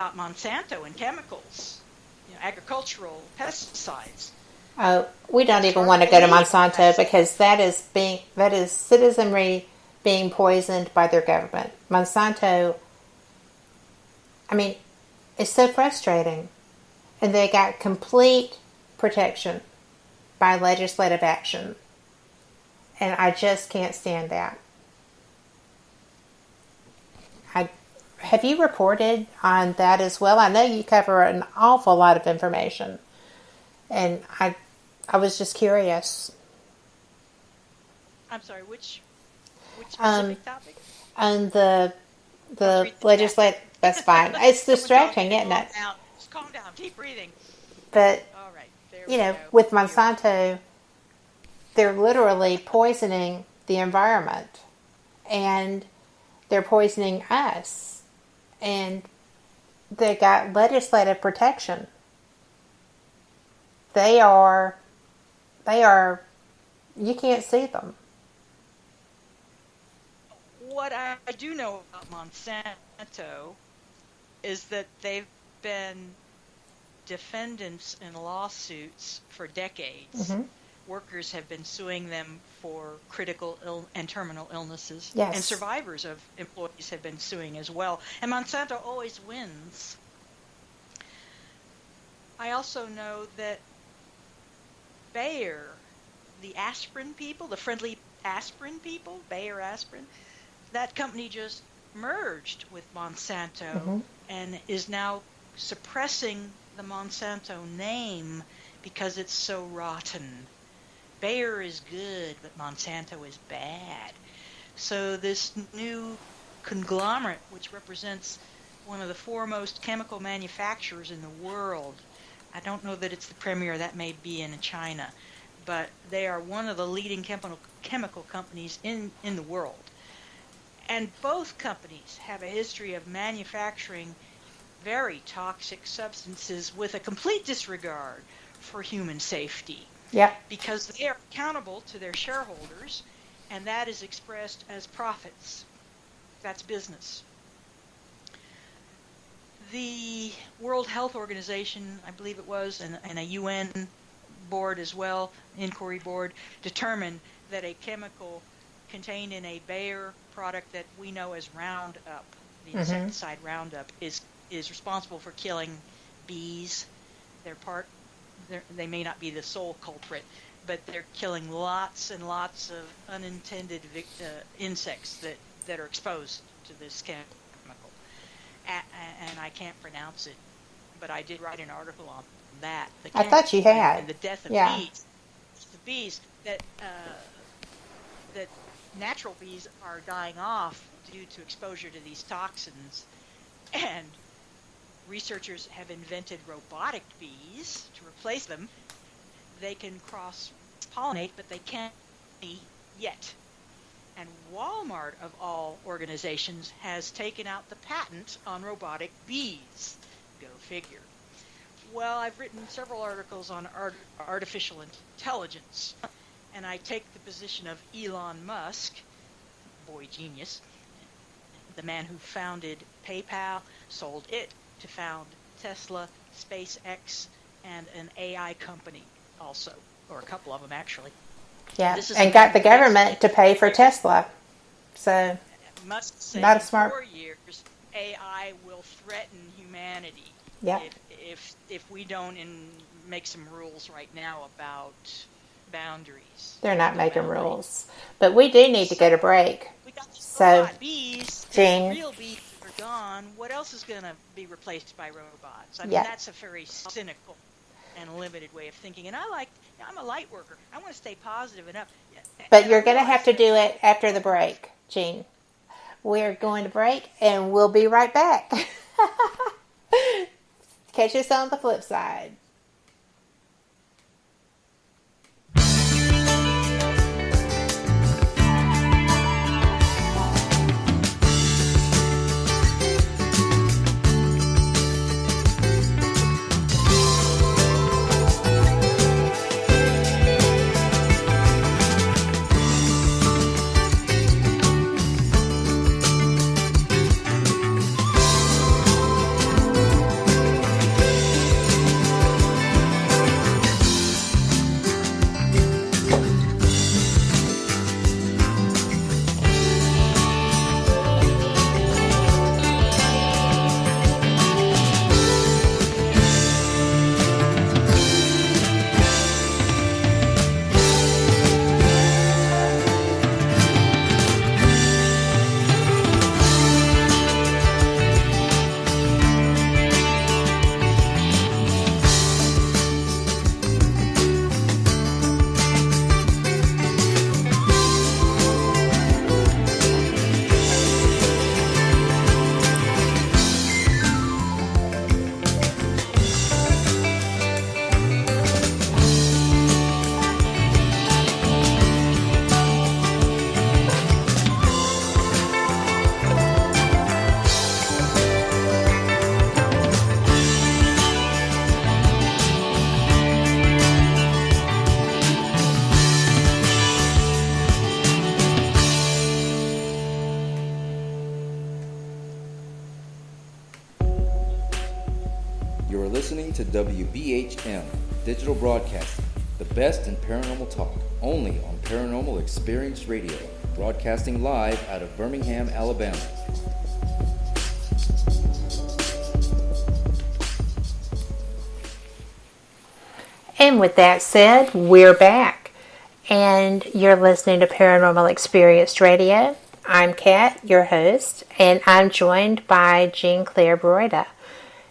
Monsanto and chemicals, agricultural pesticides. Oh, we don't even want to go to Monsanto because that is citizenry being poisoned by their government. Monsanto, I mean, it's so frustrating. And they got complete protection by legislative action. And I just can't stand that. Have you reported on that as well? I know you cover an awful lot of information. And I was just curious. I'm sorry, which specific topic? On the legislative, that's fine. It's distracting, isn't it? Just calm down, keep breathing. But, all right, there we go. With Monsanto, they're literally poisoning the environment. And they're poisoning us. And they got legislative protection. They are, you can't see them. What I do know about Monsanto is that they've been defendants in lawsuits for decades. Mm-hmm. Workers have been suing them for critical and terminal illnesses. Yes. And survivors of employees have been suing as well. And Monsanto always wins. I also know that Bayer, the aspirin people, the friendly aspirin people, Bayer aspirin, that company just merged with Monsanto mm-hmm. and is now suppressing the Monsanto name because it's so rotten. Bayer is good, but Monsanto is bad. So this new conglomerate, which represents one of the foremost chemical manufacturers in the world, I don't know that it's the premier, that may be in China, but they are one of the leading chemical companies in the world. And both companies have a history of manufacturing very toxic substances with a complete disregard for human safety. Yeah. Because they are accountable to their shareholders, and that is expressed as profits. That's business. The World Health Organization, I believe it was, and a UN board as well, inquiry board, determined that a chemical contained in a Bayer product that we know as Roundup, the insecticide Roundup, is responsible for killing bees. They may not be the sole culprit, but they're killing lots and lots of unintended insects that are exposed to this chemical. And I can't pronounce it, but I did write an article on that. I thought you had. And the death of bees. The bees that natural bees are dying off due to exposure to these toxins, and researchers have invented robotic bees to replace them. They can cross-pollinate, but they can't be yet. And Walmart, of all organizations, has taken out the patent on robotic bees. Go figure. Well, I've written several articles on artificial intelligence, and I take the position of Elon Musk, boy genius, the man who founded PayPal, sold it to found Tesla, SpaceX, and an AI company also, or a couple of them actually. Yeah, and got the government to pay for Tesla. So, Musk said not a smart. In 4 years, AI will threaten humanity. Yeah. If we don't make some rules right now about boundaries. They're not making rules, but we do need to go to break. We got these so, bees. Jean, real bees are gone. What else is going to be replaced by robots? I mean, that's a very cynical and limited way of thinking. And I'm a light worker. I want to stay positive and up. But you're going to have to do it after the break, Jean. We're going to break, and we'll be right back. Catch us on the flip side. You are listening to WBHM, Digital Broadcasting, the best in paranormal talk, only on Paranormal Experience Radio, broadcasting live out of Birmingham, Alabama. And with that said, we're back. And you're listening to Paranormal Experience Radio. I'm Kat, your host, and I'm joined by Claire Broida.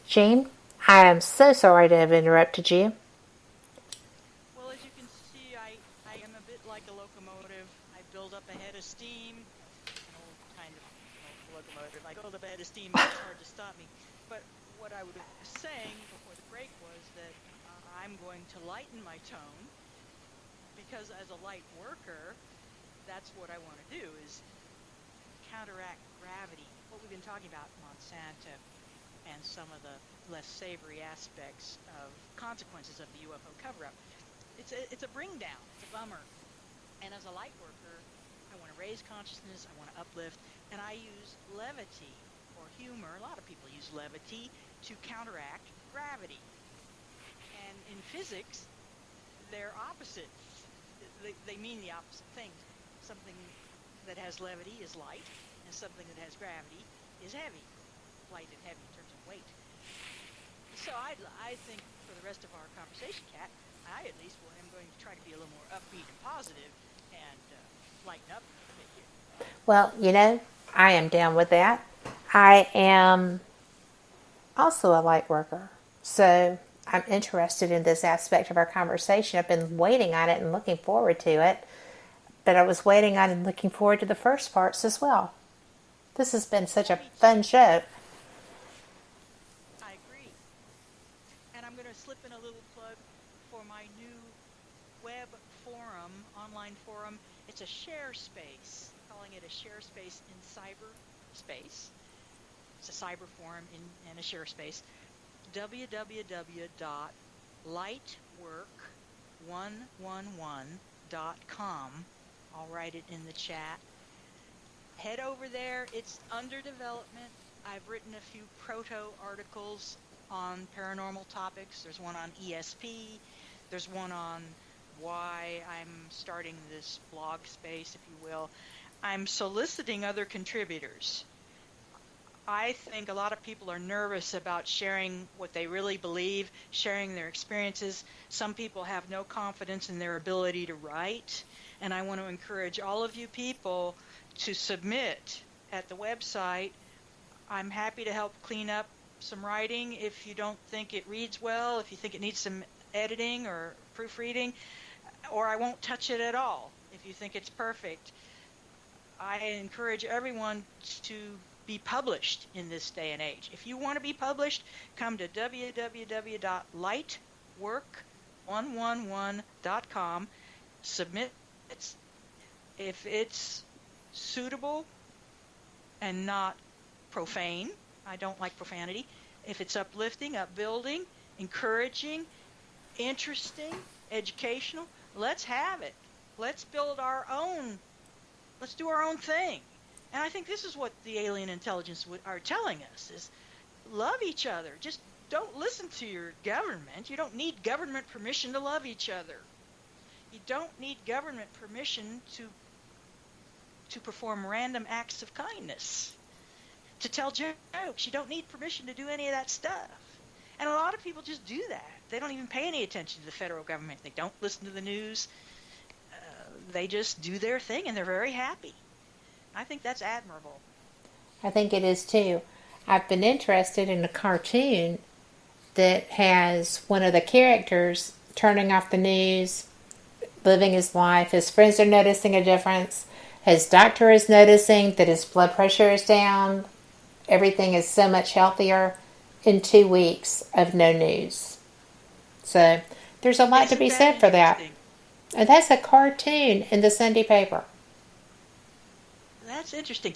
Jean, I am so sorry to have interrupted you. Well, as you can see, I am a bit like a locomotive. I build up a head of steam, an old kind of locomotive. I build up a head of steam, it's hard to stop me. But what I was saying before the break was that I'm going to lighten my tone, because as a light worker, that's what I want to do, is counteract gravity. What we've been talking about, Monsanto, and some of the less savory aspects of consequences of the UFO cover-up. It's a bring down. It's a bummer. And as a light worker, I want to raise consciousness. I want to uplift. And I use levity or humor. A lot of people use levity to counteract gravity. And in physics, they're opposites. They mean the opposite things. Something that has levity is light, and something that has gravity is heavy. Light and heavy in terms of weight. So I think for the rest of our conversation, Kat, I at least am going to try to be a little more upbeat and positive and lighten up a bit here. Well, I am down with that. I am also a light worker, so I'm interested in this aspect of our conversation. I've been waiting on it and looking forward to it, but I was waiting on and looking forward to the first parts as well. This has been such a fun show. I agree. And I'm going to slip in a little plug for my new web forum, online forum. It's a share space, calling it a share space in cyberspace. It's a cyber forum in a share space. www.lightwork111.com. I'll write it in the chat. Head over there. It's under development. I've written a few proto articles on paranormal topics. There's one on ESP. There's one on why I'm starting this blog space, if you will. I'm soliciting other contributors. I think a lot of people are nervous about sharing what they really believe, sharing their experiences. Some people have no confidence in their ability to write, and I want to encourage all of you people to submit at the website. I'm happy to help clean up some writing if you don't think it reads well, if you think it needs some editing or proofreading, or I won't touch it at all if you think it's perfect. I encourage everyone to be published in this day and age. If you want to be published, come to www.lightwork111.com, submit if it's suitable and not profane. I don't like profanity. If it's uplifting, upbuilding, encouraging, interesting, educational, let's have it. Let's build our own. Let's do our own thing. And I think this is what the alien intelligence are telling us, is love each other. Just don't listen to your government. You don't need government permission to love each other. You don't need government permission to perform random acts of kindness, to tell jokes. You don't need permission to do any of that stuff. And a lot of people just do that. They don't even pay any attention to the federal government. They don't listen to the news. They just do their thing, and they're very happy. I think that's admirable. I think it is too. I've been interested in a cartoon that has one of the characters turning off the news, living his life. His friends are noticing a difference. His doctor is noticing that his blood pressure is down. Everything is so much healthier in 2 weeks of no news. So there's a lot to be said for that. And that's a cartoon in the Sunday paper. That's interesting.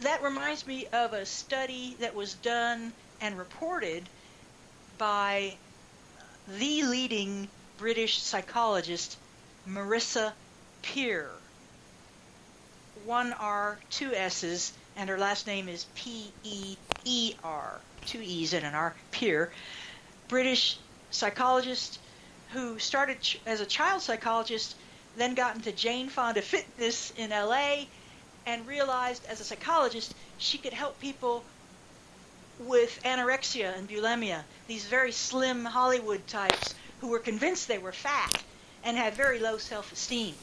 That reminds me of a study that was done and reported by the leading British psychologist, Marissa Peer. 1 R, 2 S's, and her last name is P-E-E-R. 2 E's and an R, Peer. British psychologist who started as a child psychologist, then got into Jane Fonda Fitness in LA, and realized as a psychologist she could help people with anorexia and bulimia, these very slim Hollywood types who were convinced they were fat and had very low self-esteem.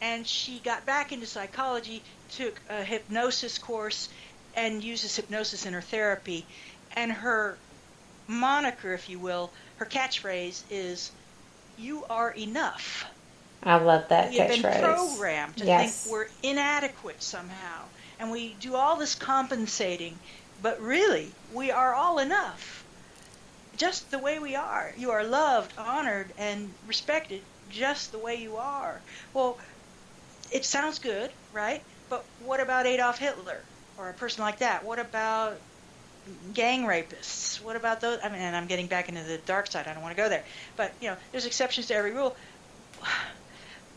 And she got back into psychology, took a hypnosis course, and uses hypnosis in her therapy. And her moniker, if you will, her catchphrase is, "You are enough." I love that We have been catchphrase. programmed to Yes. think we're inadequate somehow. And we do all this compensating, but really, we are all enough. Just the way we are. You are loved, honored, and respected just the way you are. Well, it sounds good, right? But what about Adolf Hitler or a person like that? What about gang rapists? What about those? I mean, and I'm getting back into the dark side. I don't want to go there. But, there's exceptions to every rule.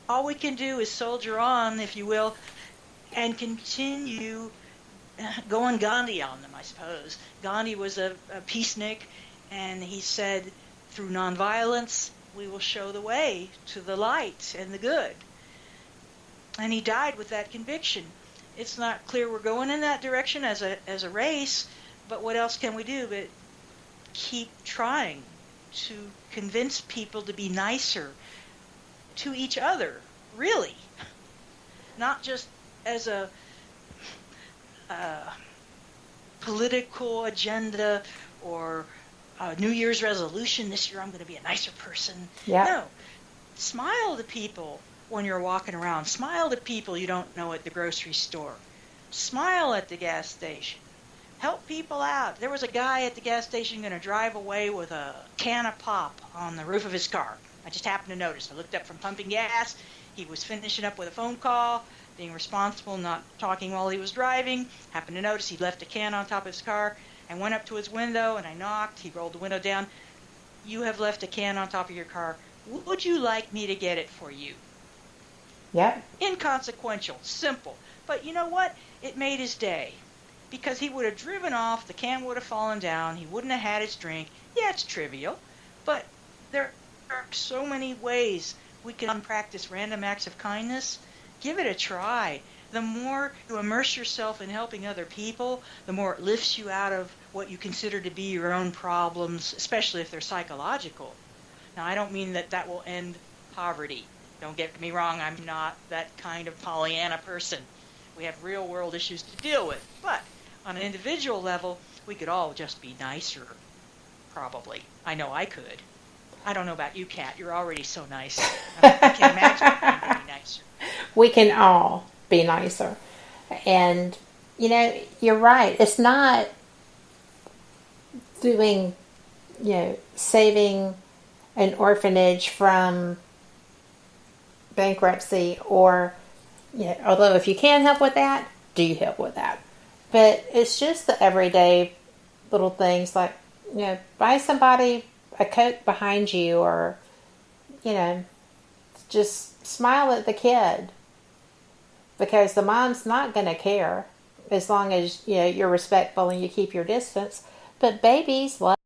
All we can do is soldier on, if you will, and continue going Gandhi on them, I suppose. Gandhi was a peacenik, and he said, through nonviolence, we will show the way to the light and the good. And he died with that conviction. It's not clear we're going in that direction as a race, but what else can we do but keep trying to convince people to be nicer to each other, really, not just as a political agenda or a New Year's resolution. This year I'm going to be a nicer person. Yeah. No, smile to people when you're walking around. Smile to people you don't know at the grocery store. Smile at the gas station. Help people out. There was a guy at the gas station going to drive away with a can of pop on the roof of his car. I just happened to notice. I looked up from pumping gas. He was finishing up with a phone call, being responsible, not talking while he was driving. Happened to notice he left a can on top of his car. I went up to his window and I knocked. He rolled the window down. "You have left a can on top of your car. Would you like me to get it for you?" Yep. Inconsequential, simple. But you know what? It made his day. Because he would have driven off, the can would have fallen down, he wouldn't have had his drink. Yeah, it's trivial, but there are so many ways we can practice random acts of kindness. Give it a try. The more you immerse yourself in helping other people, the more it lifts you out of what you consider to be your own problems, especially if they're psychological. Now, I don't mean that will end poverty. Don't get me wrong, I'm not that kind of Pollyanna person. We have real world issues to deal with. But on an individual level, we could all just be nicer, probably. I know I could. I don't know about you, Kat. You're already so nice. I can't imagine being any nicer. We can all be nicer. And, you're right. It's not doing, saving an orphanage from bankruptcy or, although if you can help with that, do help with that. But it's just the everyday little things like, buy somebody a Coke behind you or, just smile at the kid because the mom's not going to care as long as, you're respectful and you keep your distance. But babies love